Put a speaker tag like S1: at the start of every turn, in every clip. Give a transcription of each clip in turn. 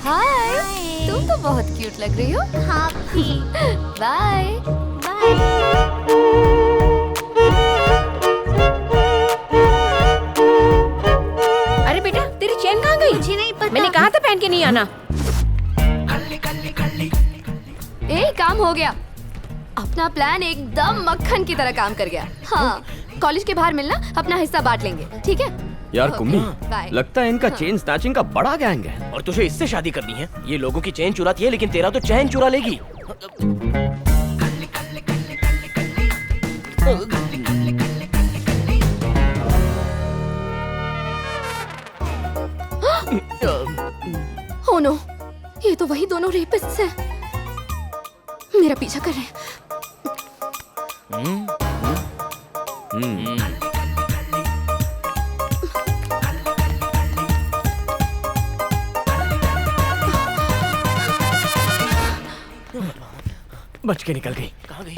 S1: हाय, तुम तो बहुत क्यूट लग रही हो।
S2: हाँ भी।
S1: बाय।
S2: बाय।
S3: अरे बेटा, तेरी चेन कहाँ गई?
S2: मुझे नहीं पता।
S3: मैंने कहा था पहन के नहीं आना।
S1: ए, काम हो गया। अपना प्लान एकदम मक्खन की तरह काम कर गया। हाँ, कॉलेज के बाहर मिलना, अपना हिस्सा बांट लेंगे, ठीक है?
S4: यार कुम्मी,
S1: बाय।
S4: लगता है इनका चेन स्नैचिंग का बड़ा गैंग है।
S5: और तुझे इससे शादी करनी है? ये लोगों की चेन चुराती है, लेकिन तेरा तो चैन चुरा लेगी।
S1: ओह नो, ये तो वही दोनों रेपिस्ट्स हैं। मेरा पीछा कर रहे हैं।
S4: बच के निकल गई।
S5: कहाँ गई?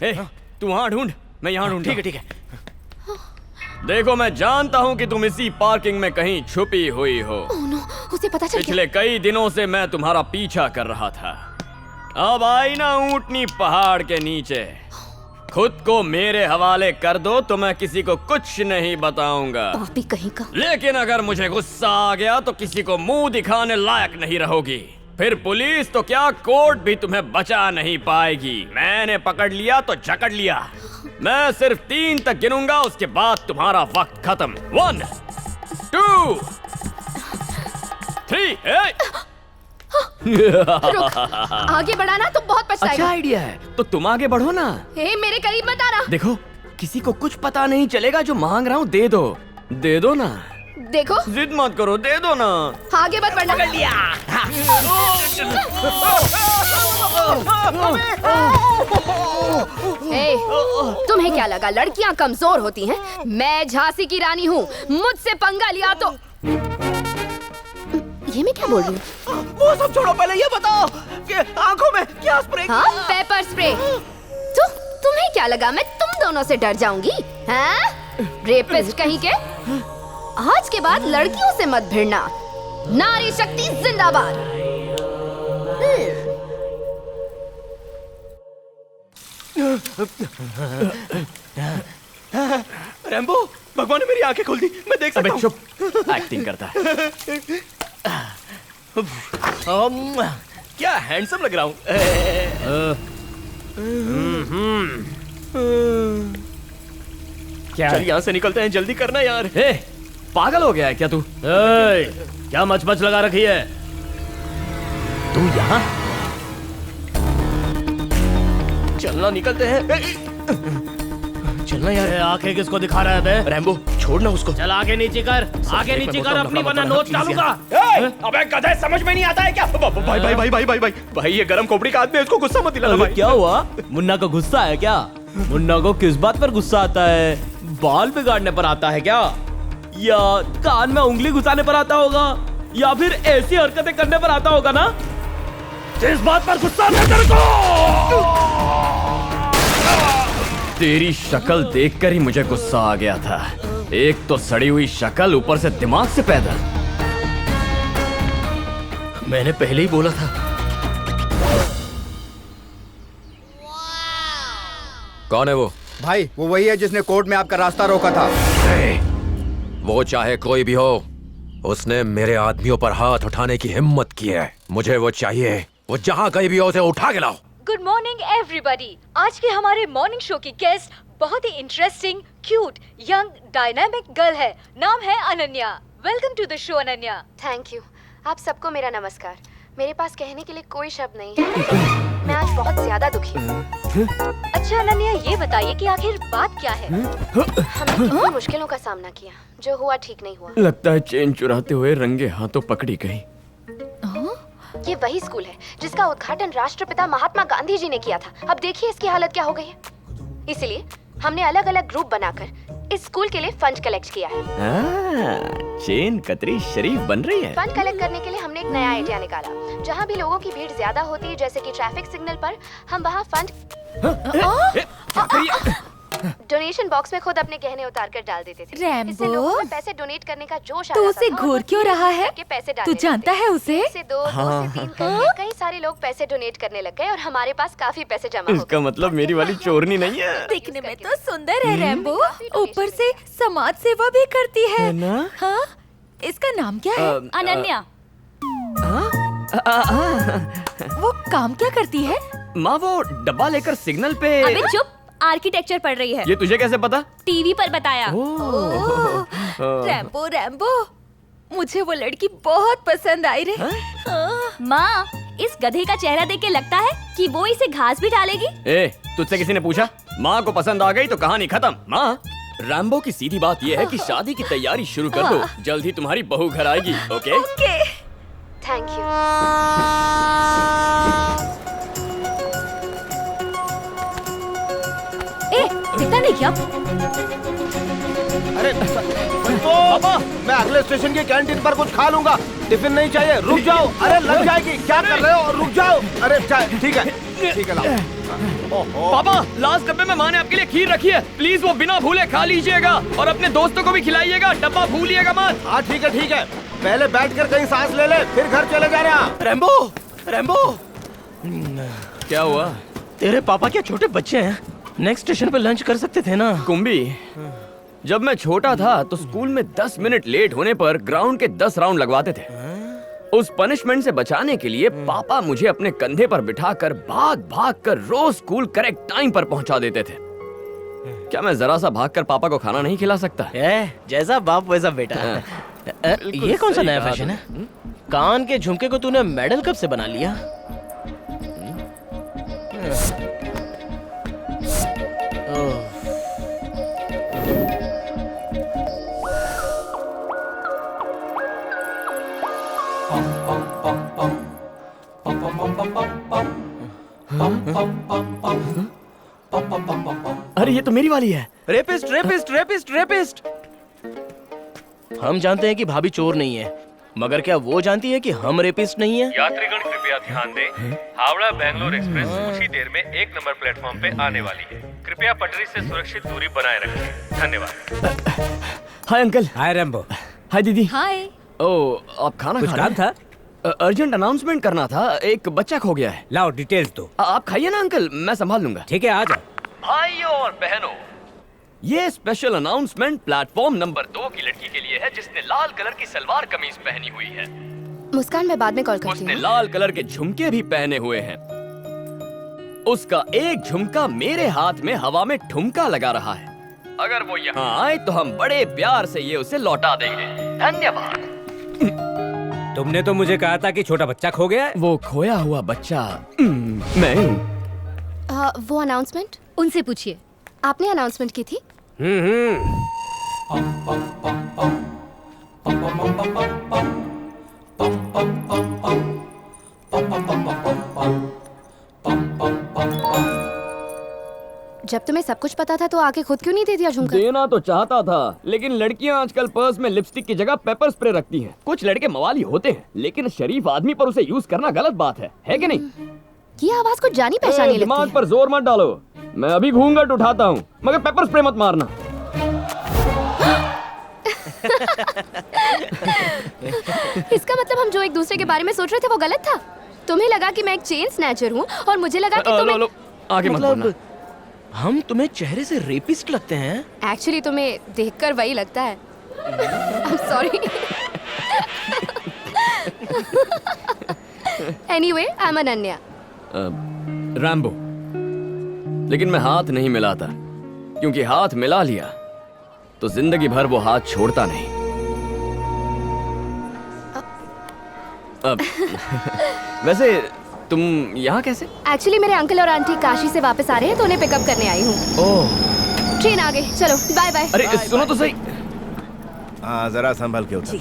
S4: ए, तू वहाँ ढूंढ, मैं यहाँ ढूंढ।
S5: ठीक है, ठीक है।
S4: देखो, मैं जानता हूँ कि तुम इसी पार्किंग में कहीं छुपी हुई हो।
S1: ओह नो, उसे पता चल गया।
S4: पिछले कई दिनों से मैं तुम्हारा पीछा कर रहा था। अब आई ना ऊंटनी पहाड़ के नीचे। खुद को मेरे हवाले कर दो तो मैं किसी को कुछ नहीं बताऊंगा।
S1: पापी कहीं का।
S4: लेकिन अगर मुझे गुस्सा आ गया तो किसी को मुंह दिखाने लायक नहीं रहोगी। फिर पुलिस तो क्या, कोर्ट भी तुम्हें बचा नहीं पाएगी। मैंने पकड़ लिया तो जकड़ लिया। मैं सिर्फ 3 तक गिनूंगा, उसके बाद तुम्हारा वक्त खत्म। 1 2 3।
S1: रुक, आगे बढ़ाना तो बहुत पछताएगा।
S4: अच्छा आइडिया है, तो तुम आगे बढ़ो ना।
S1: हे, मेरे करीब मत आना।
S4: देखो, किसी को कुछ पता नहीं चलेगा। जो मांग रहा हूँ दे दो ना।
S1: देखो,
S4: जिद मत करो, दे दो ना।
S1: आगे मत बढ़ना। ए, तुम्हें क्या लगा लड़कियां कमजोर होती हैं? मैं झांसी की रानी हूँ। मुझसे पंगा लिया तो ये मैं क्या बोल रही हूँ?
S5: वो सब छोड़ो, पहले ये बताओ कि आंखों में क्या स्प्रे?
S1: हाँ, पेपर स्प्रे। तो तुम्हें क्या लगा मैं तुम दोनों से डर जाऊंगी? हाँ? रेपिस्ट कहीं के। आज के बाद लड़कियों से मत भिड़ना। नारी शक्ति जिंदाबाद।
S5: रैम्बो, भगवान ने मेरी आंखें खोल दी। मैं देख सकता हूँ।
S4: चुप, एक्टिंग करता है।
S5: क्या हैंडसम लग रहा हूँ।
S4: क्या
S5: चल यहाँ से निकलते हैं, जल्दी करना यार।
S4: ए, पागल हो गया है क्या तू?
S6: क्या मच लगा रखी है?
S5: तू यहाँ? चलना, निकलते हैं। चलना यार।
S6: आंखें किसको दिखा रहा है बे?
S5: रैम्बो, छोड़ना उसको।
S6: चल आगे नीचे कर, आगे नीचे कर अपनी, वरना नोच डालूंगा।
S5: अबे गधे, समझ में नहीं आता है क्या? भाई भाई भाई भाई भाई भाई भाई, ये गरम खोपड़ी का आदमी है, इसको गुस्सा मत दिलाना भाई।
S6: क्या हुआ? मुन्ना को गुस्सा है क्या? मुन्ना को किस बात पर गुस्सा आता है? बाल बिगाड़ने पर आता है क्या? या कान में उंगली घुसाने पर आता होगा? या फिर ऐसी हरकतें करने पर आता होगा ना? किस बात पर गुस्सा है तेरे को?
S4: तेरी शक्ल देखकर ही मुझे गुस्सा आ गया था। एक तो सड़ी हुई शक्ल, ऊपर से दिमाग से पैदा।
S5: मैंने पहले ही बोला था।
S7: कौन है वो?
S8: भाई, वो वही है जिसने कोर्ट में आपका रास्ता रोका था।
S7: वो चाहे कोई भी हो, उसने मेरे आदमियों पर हाथ उठाने की हिम्मत की है। मुझे वो चाहिए। वो जहाँ कहीं भी हो, उसे उठा के लाओ।
S9: Good morning everybody. आज के हमारे मॉर्निंग शो की गेस्ट बहुत ही interesting, cute, young, dynamic girl है। नाम है Ananya. Welcome to the show Ananya.
S1: Thank you. आप सबको मेरा नमस्कार। मेरे पास कहने के लिए कोई शब्द नहीं है। मैं आज बहुत ज्यादा दुखी हूँ।
S9: अच्छा अनन्या, ये बताइए कि आखिर बात क्या है?
S1: हमने कितनी मुश्किलों का सामना किया, जो हुआ ठीक नहीं हुआ।
S4: लगता है चेन चुराते हुए रंगे हाथों पकड़ी गई।
S1: ये वही स्कूल है जिसका उद्घाटन राष्ट्रपिता महात्मा गांधी जी ने किया था। अब देखिए इसकी हालत क्या हो गई है। इसलिए हमने अलग अलग ग्रुप बनाकर इस स्कूल के लिए फंड कलेक्ट किया है।
S4: चेन कतरी शरीफ बन रही है।
S1: फंड कलेक्ट करने के लिए हमने एक नया आइडिया निकाला। जहाँ भी लोगों की भीड़ ज्यादा होती है, जैसे कि ट्रैफिक सिग्नल पर, हम वहाँ फंड डोनेशन बॉक्स में खुद अपने गहने उतार कर डाल देते थे।
S9: रैम्बो?
S1: इससे लोगों में पैसे डोनेट करने का जोश आ
S9: तो
S1: जाता
S9: उसे
S1: था और
S9: घूर
S1: वो
S9: क्यों रहा है?
S1: करके पैसे
S9: तू
S1: डालने
S9: जानता
S1: लगते।
S9: है उसे?
S1: एक से दो से तीन करके कई सारे लोग पैसे डोनेट करने लग गए और हमारे पास काफी पैसे जमा हो
S4: इसका
S1: गए।
S4: मतलब मेरी वाली चोरनी नहीं है।
S9: दिखने में तो सुंदर है रैम्बो, ऊपर से समाज सेवा भी करती है
S4: ना?
S9: हाँ, इसका नाम क्या है?
S3: अनन्या।
S9: वो काम क्या करती है?
S4: माँ वो डब्बा लेकर सिग्नल पे।
S3: अबे चुप, आर्किटेक्चर पढ़ रही है।
S4: ये तुझे कैसे पता?
S3: टीवी पर बताया।
S9: ओह, रैम्बो रैम्बो, मुझे वो लड़की बहुत पसंद आई रे। हाँ।
S3: माँ, इस गधे का चेहरा देख के लगता है कि वो इसे घास भी डालेगी।
S4: ए, तुझसे किसी ने पूछा? माँ को पसंद आ गई तो कहानी खत्म। माँ, रैम्बो की सीधी बात ये है कि शादी की तैयारी शुरू कर दो, जल्द ही तुम्हारी बहू घर आएगी। ओके?
S9: ओके।
S1: Thank you.
S3: दिखता नहीं क्या?
S5: अरे पापा, मैं अगले स्टेशन की कैंटीन पर कुछ खा लूंगा। टिफिन नहीं चाहिए, रुक जाओ। अरे लग जाएगी, क्या कर रहे हो? रुक जाओ। अरे ठीक है लाओ।
S4: पापा, लास्ट डब्बे में माँ ने आपके लिए खीर रखी है, प्लीज वो बिना भूले खा लीजिएगा और अपने दोस्तों को भी खिलाइएगा, डब्बा भूलिएगा मत।
S5: हाँ ठीक है, पहले बैठकर कहीं सांस ले ले, फिर घर चले जा रहे हैं।
S6: रैम्बो
S4: क्या हुआ?
S6: तेरे पापा क्या छोटे बच्चे हैं? नेक्स्ट स्टेशन पे लंच कर सकते थे ना।
S4: कुंभी, जब मैं छोटा था तो स्कूल में 10 मिनट लेट होने पर ग्राउंड के 10 राउंड लगवाते थे। उस पनिशमेंट से बचाने के लिए पापा मुझे अपने कंधे पर बिठाकर भाग कर रोज स्कूल करेक्ट टाइम पर पहुंचा देते थे। क्या मैं जरा सा भागकर पापा को खाना नहीं खिला सकता?
S6: जैसा बाप वैसा बेटा। ये कौन सा
S4: सही
S6: नया
S4: कहा
S6: फैशन है? कान के झुमके को तूने मेडल कब से बना लिया?
S4: अरे ये तो मेरी वाली है।
S6: रेपिस्ट। हम जानते हैं कि भाभी चोर नहीं है, मगर क्या वो जानती है कि हम रेपिस्ट नहीं है?
S2: यात्रीगण कृपया ध्यान दें, हावड़ा बैंगलोर एक्सप्रेस कुछ ही देर में 1 नंबर प्लेटफॉर्म पे आने वाली है। कृपया पटरी से सुरक्षित दूरी बनाए रखें। धन्यवाद।
S4: Hi uncle.
S8: हाय रैम्बो।
S4: हाय दीदी।
S3: हाय।
S4: ओ, आप खाना
S8: कुछ
S4: खा
S8: काम
S4: रहे हैं? अर्जेंट अनाउंसमेंट करना था, एक बच्चा खो गया है।
S8: लाओ डिटेल्स दो।
S4: आप खाइए ना अंकल, मैं संभाल लूंगा।
S8: ठीक है, आ जाओ।
S4: भाइयों और बहनों, ये स्पेशल अनाउंसमेंट प्लेटफॉर्म नंबर 2 की लड़की के लिए है जिसने लाल कलर की सलवार कमीज पहनी हुई है।
S1: मुस्कान, मैं बाद में कॉल करती
S4: उसने
S1: हूँ।
S4: लाल कलर के झुमके भी पहने हुए हैं। उसका एक झुमका मेरे हाथ में हवा में ठुमका लगा रहा है। अगर वो यहाँ आए तो हम बड़े प्यार से ये उसे लौटा देंगे। धन्यवाद।
S8: तुमने तो मुझे कहा था कि छोटा बच्चा खो गया है।
S4: वो खोया हुआ बच्चा मैं हूँ।
S1: वो अनाउंसमेंट
S3: उनसे पूछिए।
S1: आपने अनाउंसमेंट की थी? जब तुम्हें सब कुछ पता था तो आके खुद क्यों नहीं दे दिया झुमका?
S4: देना तो चाहता था, लेकिन लड़कियां आजकल पर्स में लिपस्टिक की जगह पेपर स्प्रे रखती हैं। कुछ लड़के मवाली होते हैं, लेकिन शरीफ आदमी पर उसे यूज करना गलत बात है कि नहीं?
S1: ये आवाज को जानी पहचानी लगती
S4: दिमाग
S1: है।
S4: पर जोर मत डालो, मैं अभी घूंघट उठाता हूँ, मगर पेपर स्प्रे मत मारना।
S1: इसका मतलब हम जो एक दूसरे के बारे में सोच रहे थे वो गलत था। तुम्हें लगा कि मैं एक चेन स्नैचर हूँ और मुझे लगा कि तुम्हें
S4: लो, आगे मत बोलना।
S6: हम तुम्हें चेहरे से रेपिस्ट लगते हैं?
S1: एक्चुअली तुम्हें देखकर वही लगता है। I'm sorry. Anyway, I'm Ananya.
S4: Rambo, लेकिन मैं हाथ नहीं मिलाता, क्योंकि हाथ मिला लिया तो जिंदगी भर वो हाथ छोड़ता नहीं। अब वैसे तुम यहाँ कैसे?
S1: एक्चुअली मेरे अंकल और आंटी काशी से वापस आ रहे हैं तो उन्हें पिकअप करने आई हूँ।
S4: ओह,
S1: ट्रेन आ गई, चलो बाय बाय।
S4: अरे सुनो तो सही।
S5: हाँ जरा संभल के उतर।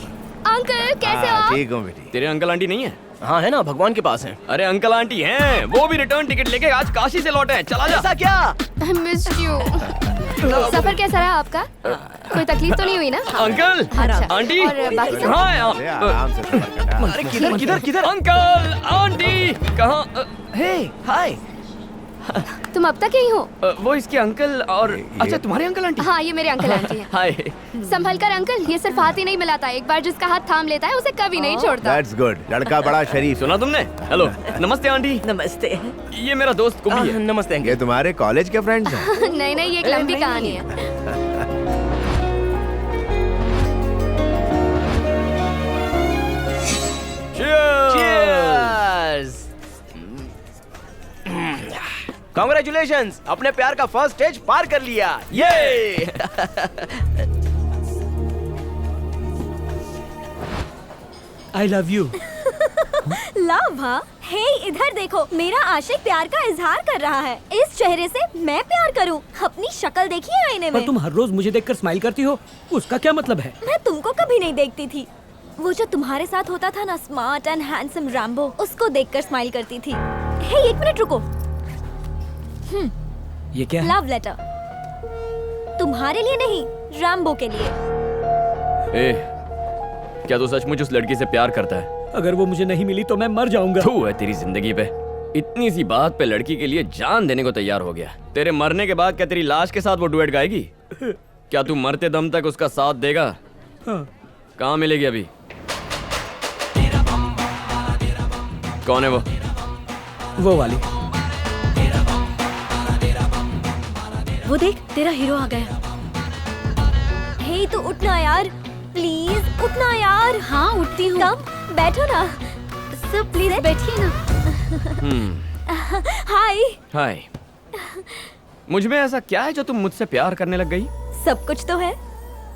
S1: अंकल कैसे हो आप?
S5: ठीक हूँ बेटी।
S4: तेरे अंकल आंटी नहीं है?
S6: हाँ है ना, भगवान के पास है।
S4: अरे अंकल आंटी हैं, वो भी रिटर्न टिकट लेके आज काशी से लौटे हैं। चला जा।
S6: ऐसा क्या?
S1: I missed you। सफर कैसा रहा आपका? कोई तकलीफ तो नहीं हुई ना?
S4: अंकल,
S1: अच्छा,
S4: आंटी
S1: और बाकी सब?
S4: कहाँ है
S5: अरे आराम से सफर करना।
S6: अरे किधर?
S4: अंकल आंटी कहाँ?
S6: हे, हाय।
S1: तुम अब तक यही हो?
S4: वो इसके अंकल और अच्छा तुम्हारे अंकल आंटी?
S1: हाँ, ये मेरे अंकल आंटी हैं।
S4: हाय।
S1: संभल कर अंकल, ये सिर्फ हाथ ही नहीं मिलाता, एक बार जिसका हाथ थाम लेता है उसे कभी नहीं छोड़ता।
S5: दैट्स गुड, लड़का बड़ा शरीफ।
S4: सुना तुमने? हेलो, नमस्ते आंटी।
S10: नमस्ते।
S4: ये मेरा दोस्त कुंभी है।
S6: नमस्ते
S5: ये तुम्हारे कॉलेज के फ्रेंड्स हैं?
S1: नहीं नहीं, ये एक लंबी कहानी है।
S6: Cheers! Congratulations! अपने प्यार का फर्स्ट स्टेज पार कर लिया। ये! I love you.
S3: लव? हाँ? हे इधर देखो, मेरा आशिक प्यार का इजहार कर रहा है। इस चेहरे से मैं प्यार करूं? अपनी शक्ल देखिए आईने में।
S8: पर तुम हर रोज मुझे देखकर स्माइल करती हो, उसका क्या मतलब है?
S3: मैं तुमको कभी नहीं देखती थी। वो जो तुम्हारे साथ होता था ना, स्मार्ट एंड हैंडसम रैम्बो, उसको देखकर स्माइल करती थी। हे एक मिनट रुको।
S8: ये क्या है?
S3: Love letter. तुम्हारे लिए नहीं, रैम्बो के लिए।
S4: ए, क्या तू सचमुच उस लड़की से प्यार करता है?
S8: अगर वो मुझे नहीं मिली तो मैं मर जाऊंगा।
S4: तू है तेरी जिंदगी पे। इतनी सी बात पे लड़की के लिए जान देने को तैयार हो गया। तेरे मरने के बाद क्या तेरी लाश के साथ वो डुएट गाएगी? क्या तू मरते दम तक उसका साथ देगा?
S8: हाँ।
S4: कहाँ मिलेगी अभी? कौन है वो?
S8: वो वाली।
S3: वो देख, तेरा हीरो आ गया। हे तू उठना यार, प्लीज उठना यार। हाँ उठती हूँ। कम बैठो ना। सब प्लीज बैठिए ना। हाय।
S4: हाय। मुझ में ऐसा क्या है जो तुम मुझसे प्यार करने लग गई?
S3: सब कुछ तो है।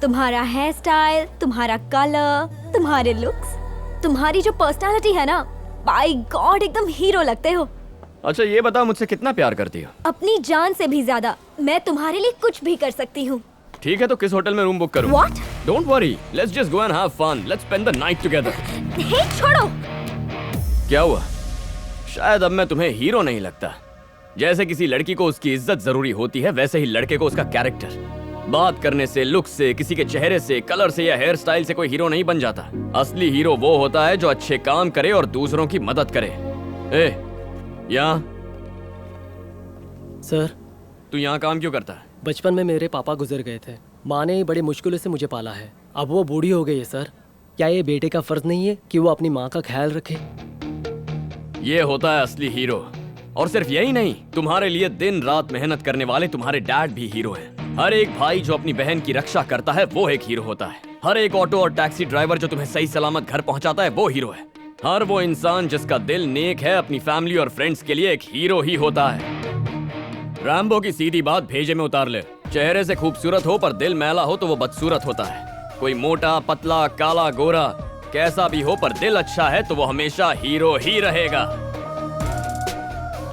S3: तुम्हारा हेयर स्टाइल, तुम्हारा कलर, तुम्हारे लुक्स, तुम्हारी जो पर्सनालिटी है ना, बाय गॉड एकदम हीरो लगते हो।
S4: अच्छा ये बता, मुझसे कितना प्यार करती हो?
S3: अपनी जान से भी ज्यादा। मैं तुम्हारे लिए कुछ भी कर सकती हूँ।
S4: ठीक है, तो किस होटल में रूम बुक करूं?
S3: What?
S4: Don't worry, let's just go and have fun. Let's spend the night together.
S3: हे छोड़ो।
S4: क्या हुआ? शायद अब मैं तुम्हें हीरो नहीं लगता। जैसे किसी लड़की को उसकी इज्जत जरूरी होती है, वैसे ही लड़के को उसका कैरेक्टर। बात करने से, लुक से, किसी के चेहरे से, कलर से या हेयर स्टाइल से कोई हीरो नहीं बन जाता। असली हीरो वो होता है जो अच्छे काम करे और दूसरों की मदद करे। ए, यहाँ।
S11: सर,
S4: तू यहाँ काम क्यों करता है?
S11: बचपन में मेरे पापा गुजर गए थे। माँ ने बड़ी मुश्किलों से मुझे पाला है। अब वो बूढ़ी हो गई है सर। क्या ये बेटे का फर्ज नहीं है कि वो अपनी माँ का ख्याल रखे?
S4: ये होता है असली हीरो। और सिर्फ यही नहीं, तुम्हारे लिए दिन रात मेहनत करने वाले तुम्हारे डैड भी हीरो हैं। हर एक भाई जो अपनी बहन की रक्षा करता है वो एक हीरो होता है। हर एक ऑटो और टैक्सी ड्राइवर जो तुम्हें सही सलामत घर पहुंचाता है वो हीरो है। हर वो इंसान जिसका दिल नेक है, अपनी फैमिली और फ्रेंड्स के लिए एक हीरो ही होता है। रैम्बो की सीधी बात भेजे में उतार ले। चेहरे से खूबसूरत हो पर दिल मैला हो तो वो बदसूरत होता है। कोई मोटा, पतला, काला, गोरा, कैसा भी हो पर दिल अच्छा है तो वो हमेशा हीरो ही रहेगा।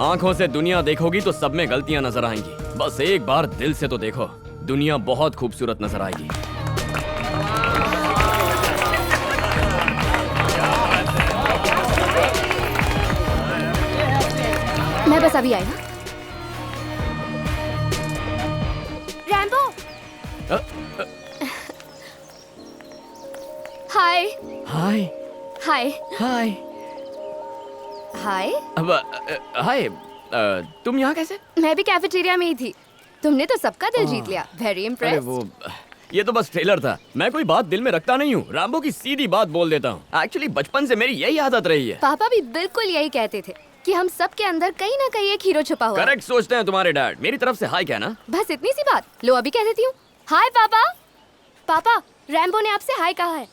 S4: आंखों से दुनिया देखोगी तो सब में गलतियां नजर आएंगी। बस एक बार दिल से तो देखो, दुनिया बहुत खूबसूरत नजर आएगी।
S1: मैं बस अभी आई हूँ। रैम्बो। हाय।
S4: हाय।
S1: हाय।
S4: हाय।
S1: हाय।
S4: अब हाय, तुम यहाँ कैसे?
S1: मैं भी कैफेटेरिया में ही थी। तुमने तो सबका दिल जीत लिया। वेरी
S4: अरे
S1: इम्प्रेस्ड।
S4: वो, ये तो बस ट्रेलर था। मैं कोई बात दिल में रखता नहीं हूँ। रैम्बो की सीधी बात बोल देता हूँ। एक्चुअली बचपन से मेरी यही आदत रही है।
S1: पापा भी बिल्कुल यही कहते थे कि हम सब के अंदर कहीं ना कहीं एक हीरो छुपा हुआ है।
S4: करेक्ट सोचते हैं तुम्हारे डैड। मेरी तरफ से हाय कहना।
S1: बस इतनी सी बात। लो अभी कह देती हूँ। हाय पापा। पापा, रैम्बो ने आपसे हाय कहा है।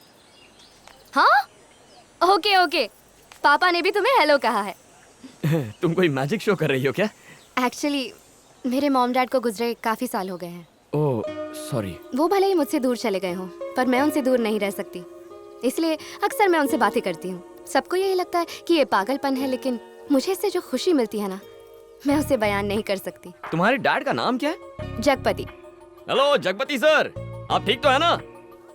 S1: हाँ? Okay okay. पापा ने भी तुम्हें हेलो कहा है।
S4: तुम कोई मैजिक शो कर रही हो क्या?
S1: एक्चुअली मेरे मॉम डैड को गुजरे काफी साल हो गए हैं।
S4: Oh sorry.
S1: वो भले ही मुझसे दूर चले गए हों, पर मैं उनसे दूर नहीं रह सकती। इसलिए अक्सर मैं उनसे बातें करती हूँ। सबको यही लगता है कि ये पागलपन है, लेकिन मुझे इससे जो खुशी मिलती है ना, मैं उसे बयान नहीं कर सकती।
S4: तुम्हारे डैड का नाम क्या है?
S1: जगपति।
S4: हेलो जगपति सर, आप ठीक तो है ना?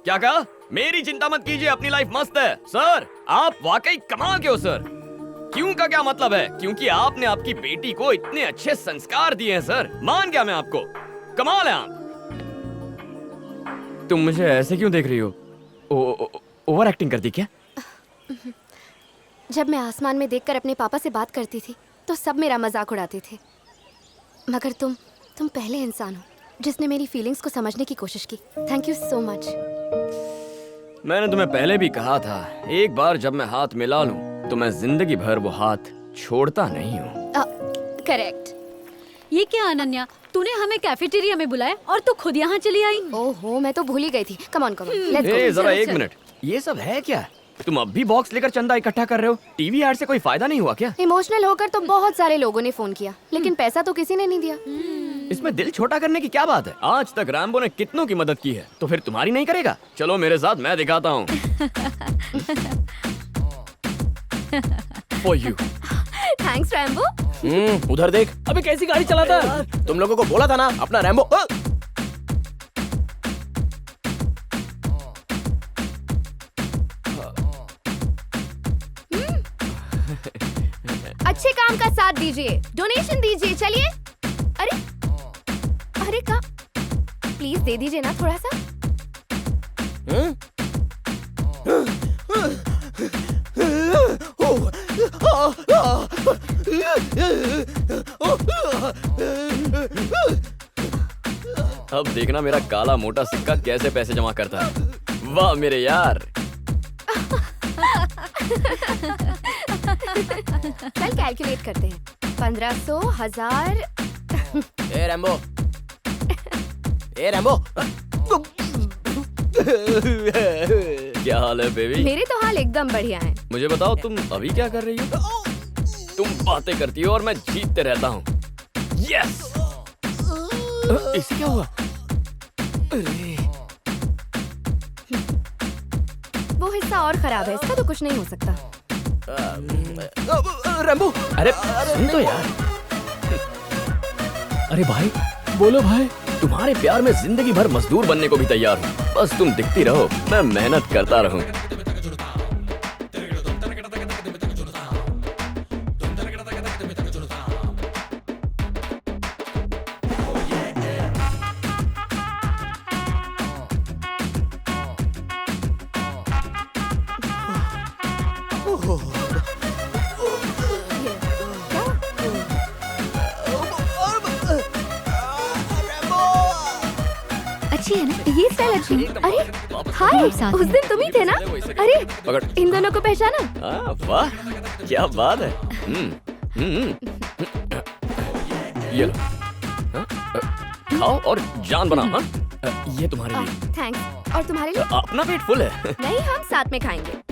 S4: क्या कहा? मेरी चिंता मत कीजिए, अपनी लाइफ मस्त है। सर आप वाकई कमाल के हो सर। क्यों का क्या मतलब है? क्योंकि आपने आपकी बेटी को इतने अच्छे संस्कार दिए हैं सर। मान गया मैं आपको। कमाल है आप। तुम मुझे ऐसे क्यों देख रही हो? ओवर एक्टिंग कर दी क्या?
S1: जब मैं आसमान में देखकर अपने पापा से बात करती थी तो सब मेरा मजाक उड़ाते थे। मगर तुम पहले इंसान हो जिसने मेरी फीलिंग्स को समझने की कोशिश की। Thank you so much.
S4: मैंने तुम्हें पहले भी कहा था, एक बार जब मैं हाथ मिला लूं तो मैं जिंदगी भर वो हाथ छोड़ता नहीं हूँ।
S1: करेक्ट।
S3: ये क्या अनन्या, तूने हमें कैफेटेरिया में बुलाया और तू खुद यहाँ चली आई।
S1: ओहो, मैं तो भूल ही गई थी। कम ऑन लेट्स
S4: ए,
S1: गो।
S4: जरा एक मिनट, ये सब है क्या? तुम अब भी बॉक्स लेकर चंदा इकट्ठा कर रहे हो? टीवी ऐड से कोई फायदा नहीं हुआ क्या?
S1: इमोशनल होकर तो बहुत सारे लोगों ने फोन किया, लेकिन पैसा तो किसी ने नहीं दिया।
S4: इसमें दिल छोटा करने की क्या बात है? आज तक रैम्बो ने कितनों की मदद की है, तो फिर तुम्हारी नहीं करेगा? चलो मेरे साथ, मैं दिखाता हूँ। For you।
S1: Thanks Rambo.
S11: उधर देख, अबे कैसी गाड़ी चलाता है? तुम लोगों को बोला था ना अपना रैम्बो।
S1: अच्छे काम का साथ दीजिए, डोनेशन दीजिए। चलिए। अरे अरे का प्लीज दे दीजिए ना थोड़ा सा।
S4: अब देखना मेरा काला मोटा सिक्का कैसे पैसे जमा करता है। वाह मेरे यार।
S1: चल कैलकुलेट करते हैं। 1500, 1000।
S11: ए रैम्बो, ए रैम्बो।
S4: क्या हाल है बेबी?
S1: मेरे तो हाल एकदम बढ़िया है।
S4: मुझे बताओ, तुम अभी क्या कर रही हो? तुम बातें करती हो और मैं जीतते रहता हूँ। यस। इसे क्या हुआ?
S1: वो हिस्सा और खराब है, इसका तो कुछ नहीं हो सकता।
S11: रैम्बो,
S4: अरे सुन तो यार।
S11: अरे भाई, बोलो भाई।
S4: तुम्हारे प्यार में जिंदगी भर मजदूर बनने को भी तैयार हूँ। बस तुम दिखती रहो, मैं मेहनत करता रहूँ।
S1: अच्छी है ना ये स्टाइल? अच्छी। अरे हाय, उस दिन तुम ही थे ना? अरे
S4: पकड़।
S1: इन दोनों को पहचाना?
S4: वाह क्या बात है। ये लो। खाओ और जान बनाओ। हाँ, ये तुम्हारे लिए।
S1: थैंक्स। और तुम्हारे लिए?
S4: अपना पेट फुल है।
S1: नहीं, हम साथ में खाएंगे।